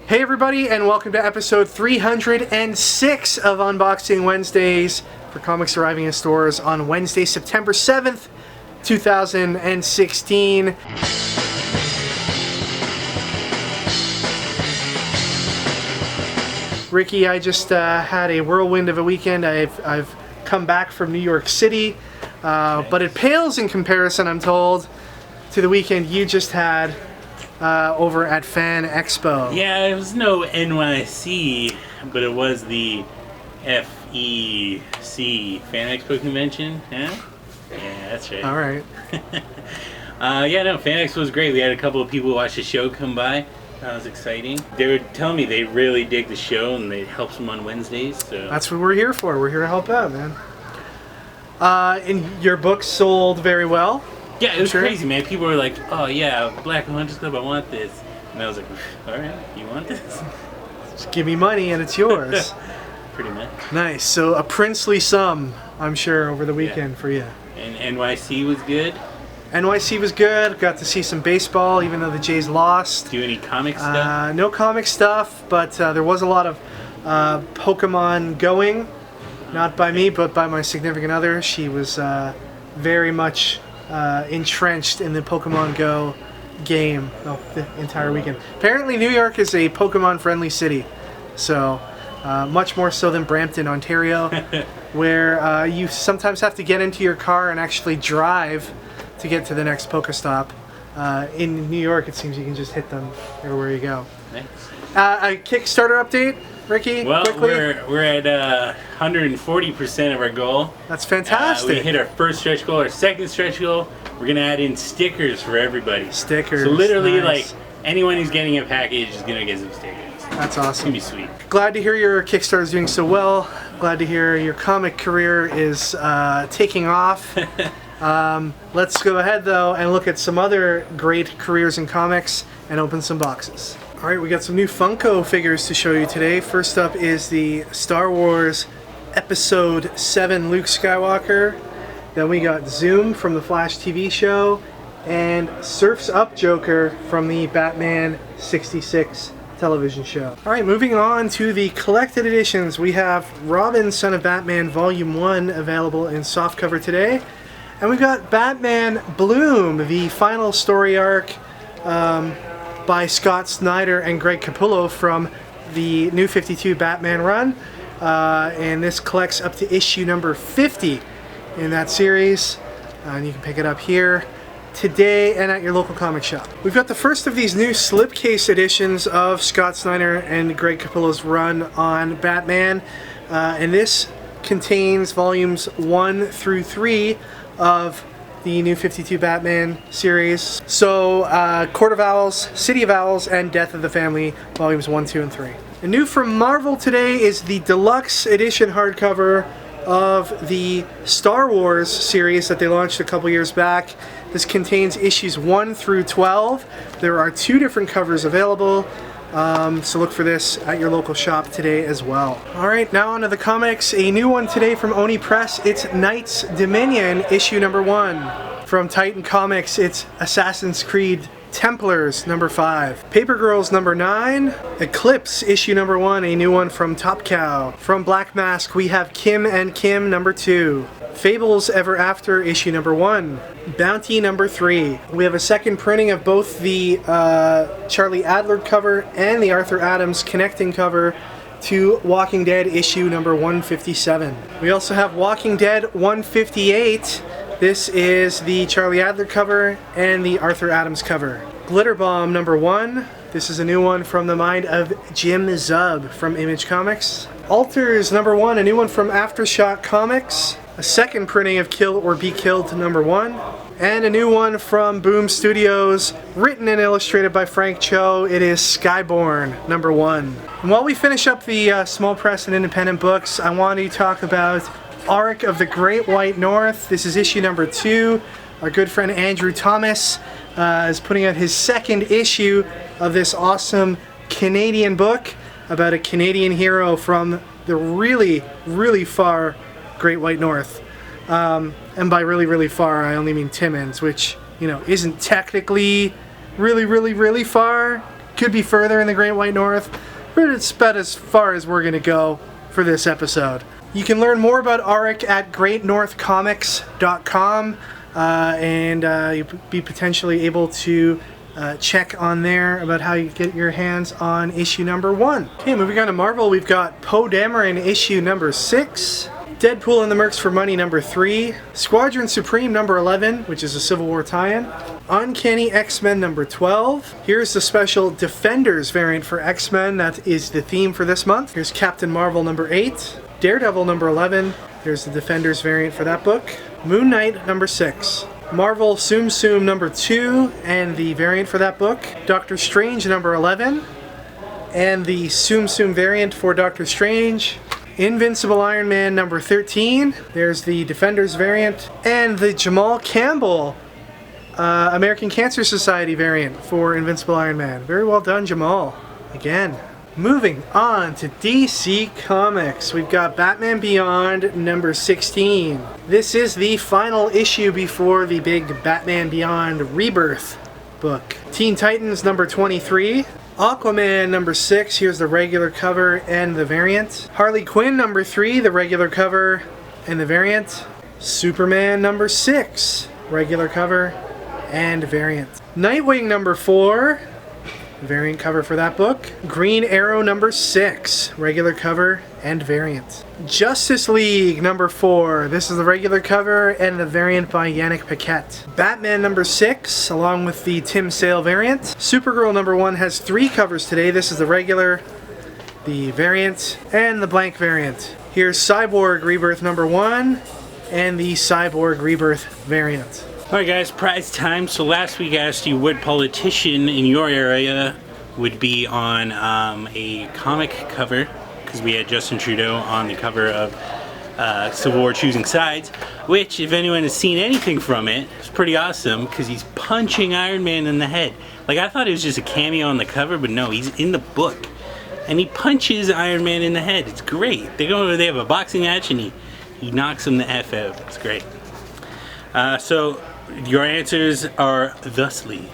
Hey everybody, and welcome to episode 306 of Unboxing Wednesdays for comics arriving in stores on Wednesday, September 7th, 2016. Ricky, I just had a whirlwind of a weekend. I've come back from New York City, but it pales in comparison, I'm told, to the weekend you just had over at Fan Expo. Yeah, it was no NYC, but it was the FEC Fan Expo convention. Yeah, that's right. All right. Yeah, no, Fan Expo was great. We had a couple of people watch the show come by. That was exciting. They were telling me they really dig the show and it helps them on Wednesdays. So that's what we're here for. We're here to help out, man. And your book sold very well. Yeah, it was crazy, man. People were like, "Oh yeah, Black Hunters Club, I want this," and I was like, "All right, you want this? Just give me money and it's yours." Pretty much. Nice. So a princely sum, I'm sure, over the weekend for you. And NYC was good. NYC was good. Got to see some baseball, even though the Jays lost. Do any comic stuff? No comic stuff, but there was a lot of Pokemon going. Not by me, but by my significant other. She was very much entrenched in the Pokemon Go game the entire weekend. Apparently New York is a Pokemon friendly city, so much more so than Brampton, Ontario, where you sometimes have to get into your car and actually drive to get to the next Pokestop. In New York, it seems you can just hit them everywhere you go. Nice. A Kickstarter update, Ricky, well, quickly. We're at 140% of our goal. That's fantastic. We hit our first stretch goal, our second stretch goal. We're going to add in stickers for everybody. Stickers. So literally, nice. like, anyone who's getting a package is going to get some stickers. That's awesome. It's going to be sweet. Glad to hear your Kickstarter is doing so well. Glad to hear your comic career is taking off. Let's go ahead, though, and look at some other great careers in comics and open some boxes. Alright, we got some new Funko figures to show you today. First up is the Star Wars Episode 7 Luke Skywalker. Then we got Zoom from the Flash TV show, and Surf's Up Joker from the Batman 66 television show. Alright, moving on to the collected editions. We have Robin, Son of Batman Volume 1 available in softcover today. And we've got Batman Bloom, the final story arc by Scott Snyder and Greg Capullo from the New 52 Batman run. And this collects up to issue number 50 in that series. And you can pick it up here today and at your local comic shop. We've got the first of these new slipcase editions of Scott Snyder and Greg Capullo's run on Batman. And this contains volumes 1 through 3 of the New 52 Batman series. So, Court of Owls, City of Owls, and Death of the Family, volumes 1, 2, and 3. And new from Marvel today is the deluxe edition hardcover of the Star Wars series that they launched a couple years back. This contains issues 1 through 12. There are 2 different covers available. So look for this at your local shop today as well. Alright, now on to the comics. A new one today from Oni Press. It's Knights Dominion, issue number 1. From Titan Comics, it's Assassin's Creed Templars, number 5. Paper Girls, number 9. Eclipse, issue number 1, a new one from Top Cow. From Black Mask, we have Kim and Kim, number 2. Fables Ever After, issue number 1. Bounty, number 3. We have a second printing of both the Charlie Adler cover and the Arthur Adams connecting cover to Walking Dead, issue number 157. We also have Walking Dead 158. This is the Charlie Adler cover and the Arthur Adams cover. Glitterbomb, number 1. This is a new one from the mind of Jim Zub from Image Comics. Alters, number 1, a new one from Aftershock Comics. A second printing of Kill or Be Killed, number 1. And a new one from Boom Studios, written and illustrated by Frank Cho. It is Skyborn, number 1. And while we finish up the small press and independent books, I want to talk about Arc of the Great White North. This is issue number 2. Our good friend Andrew Thomas is putting out his second issue of this awesome Canadian book about a Canadian hero from the really, really far Great White North. And by really, really far, I only mean Timmins, which, you know, isn't technically really, really, really far. Could be further in the Great White North, but it's about as far as we're going to go for this episode. You can learn more about Auric at greatnorthcomics.com, and you'll be potentially able to check on there about how you get your hands on issue number 1. Okay, moving on to Marvel, we've got Poe Dameron issue number 6, Deadpool and the Mercs for Money number 3, Squadron Supreme number 11, which is a Civil War tie-in, Uncanny X-Men number 12. Here's the special Defenders variant for X-Men, that is the theme for this month. Here's Captain Marvel number 8, Daredevil number 11, there's the Defenders variant for that book, Moon Knight number 6, Marvel Tsum Tsum number 2 and the variant for that book, Doctor Strange number 11 and the Tsum Tsum variant for Doctor Strange, Invincible Iron Man number 13, there's the Defenders variant, and the Jamal Campbell American Cancer Society variant for Invincible Iron Man. Very well done, Jamal. Again. Moving on to DC Comics, we've got Batman Beyond number 16. This is the final issue before the big Batman Beyond Rebirth book. Teen Titans number 23. Aquaman number 6, here's the regular cover and the variant. Harley Quinn number 3, the regular cover and the variant. Superman number 6, regular cover and variant. Nightwing number 4, variant cover for that book. Green Arrow number 6, regular cover and variant. Justice League number 4, this is the regular cover and the variant by Yannick Paquette. Batman number 6, along with the Tim Sale variant. Supergirl number 1 has 3 covers today. This is the regular, the variant, and the blank variant. Here's Cyborg Rebirth number 1 and the Cyborg Rebirth variant. Alright guys, prize time. So last week I asked you what politician in your area would be on a comic cover, because we had Justin Trudeau on the cover of Civil War Choosing Sides, which, if anyone has seen anything from it, it's pretty awesome, because he's punching Iron Man in the head. Like, I thought it was just a cameo on the cover, but no, he's in the book. And he punches Iron Man in the head. It's great. They have a boxing match and he knocks him the F out. It's great. So your answers are thusly.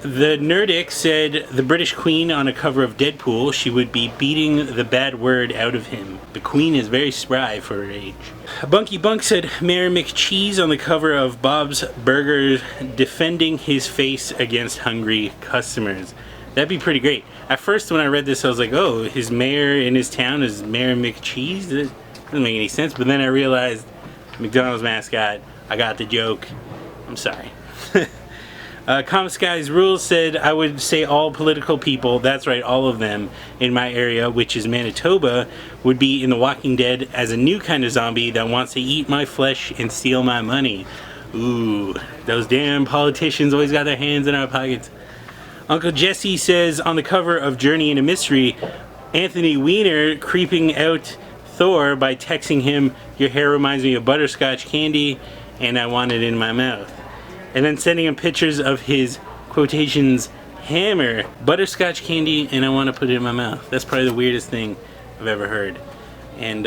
The Nerdic said the British Queen on a cover of Deadpool, she would be beating the bad word out of him. The Queen is very spry for her age. Bunky Bunk said Mayor McCheese on the cover of Bob's Burgers defending his face against hungry customers. That'd be pretty great. At first when I read this I was like, oh, his mayor in his town is Mayor McCheese? That doesn't make any sense. But then I realized McDonald's mascot. I got the joke. I'm sorry. Comic Skies Rules said I would say all political people, that's right, all of them, in my area, which is Manitoba, would be in The Walking Dead as a new kind of zombie that wants to eat my flesh and steal my money. Ooh, those damn politicians always got their hands in our pockets. Uncle Jesse says on the cover of Journey into Mystery, Anthony Weiner creeping out Thor by texting him, your hair reminds me of butterscotch candy and I want it in my mouth. And then sending him pictures of his, quotations, hammer, butterscotch candy, and I want to put it in my mouth. That's probably the weirdest thing I've ever heard. And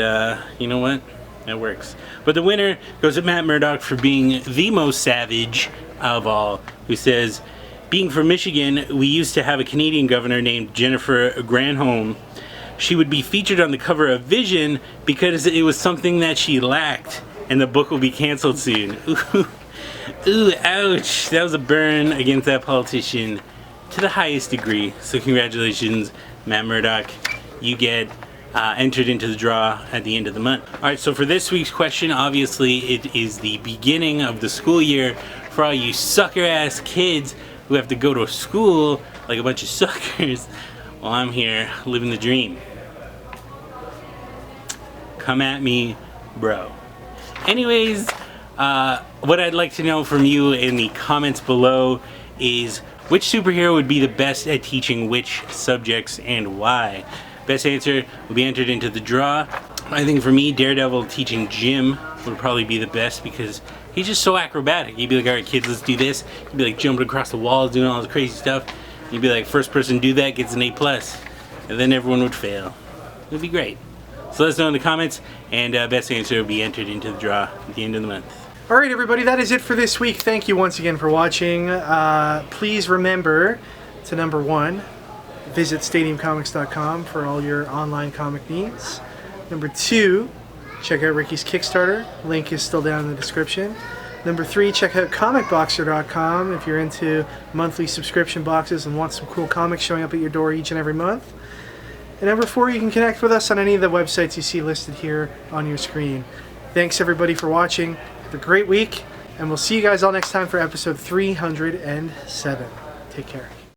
you know what? That works. But the winner goes to Matt Murdock for being the most savage of all, who says, being from Michigan, we used to have a Canadian governor named Jennifer Granholm. She would be featured on the cover of Vision because it was something that she lacked, and the book will be canceled soon. Ooh, ouch. That was a burn against that politician to the highest degree. So congratulations, Matt Murdock. You get entered into the draw at the end of the month. Alright, so for this week's question, obviously it is the beginning of the school year for all you sucker-ass kids who have to go to school like a bunch of suckers. Well, I'm here living the dream. Come at me, bro. Anyways, what I'd like to know from you in the comments below is which superhero would be the best at teaching which subjects and why? Best answer will be entered into the draw. I think for me, Daredevil teaching gym would probably be the best because he's just so acrobatic. He'd be like, alright kids, let's do this. He'd be like jumping across the walls, doing all this crazy stuff. He'd be like, first person to do that gets an A+. And then everyone would fail. It would be great. So let us know in the comments, and best answer will be entered into the draw at the end of the month. Alright everybody, that is it for this week. Thank you once again for watching. Please remember to number 1, visit stadiumcomics.com for all your online comic needs. Number 2, check out Ricky's Kickstarter. Link is still down in the description. Number 3, check out comicboxer.com if you're into monthly subscription boxes and want some cool comics showing up at your door each and every month. And number 4, you can connect with us on any of the websites you see listed here on your screen. Thanks everybody for watching. Have a great week, and we'll see you guys all next time for episode 307. Take care.